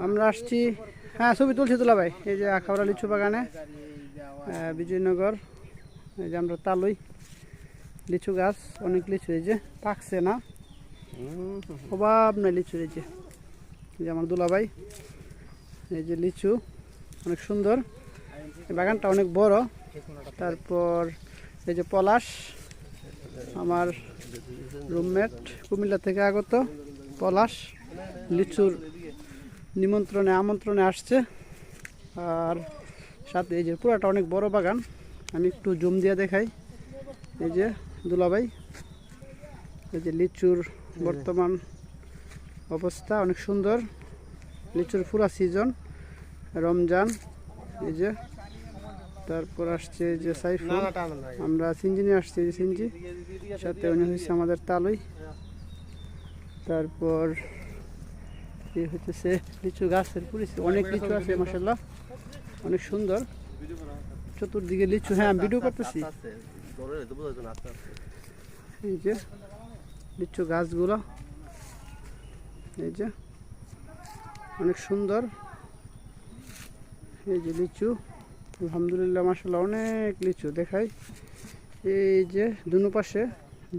আমরা আসছি, হ্যাঁ ছবি তুলছি দুলা ভাই। এই যে আখাউড়া লিচু বাগানে, বিজয়নগর। এই যে আমরা তালুই লিচু গাছ, অনেক লিচু এই যে পাকছে না, অভাব নাই লিচু। এই যে আমার দুলা ভাই, এই যে লিচু অনেক সুন্দর, এই বাগানটা অনেক বড়। তারপর এই যে পলাশ, আমার রুমমেট কুমিল্লা থেকে আগত পলাশ, লিচুর নিমন্ত্রণে আমন্ত্রণে আসছে। আর সাথে এই যে পুরাটা অনেক বড় বাগান, আমি একটু জুম দিয়ে দেখাই। এই যে দুলাভাই, এই যে লিচুর বর্তমান অবস্থা অনেক সুন্দর, লিচুর পুরা সিজন, রমজান। এই যে তারপর আসছে যে সাইফুল, আমরা সিঞ্জি নিয়ে আসছি, যে সিঞ্জি সাথে উনি হচ্ছে আমাদের তালুই। তারপর এই হচ্ছে লিচু গাছের পরিস্থিতি, অনেক লিচু আছে মাশাআল্লাহ, অনেক সুন্দর চতুর্দিকে লিচু। হ্যাঁ আমি ভিডিও করতেছি। এই যে লিচু গাছগুলো, এই যে অনেক সুন্দর। এই যে লিচু, আলহামদুলিল্লাহ মাশাআল্লাহ অনেক লিচু দেখাই। এই যে দুনো পাশে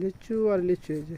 লিচু আর লিচু, এই যে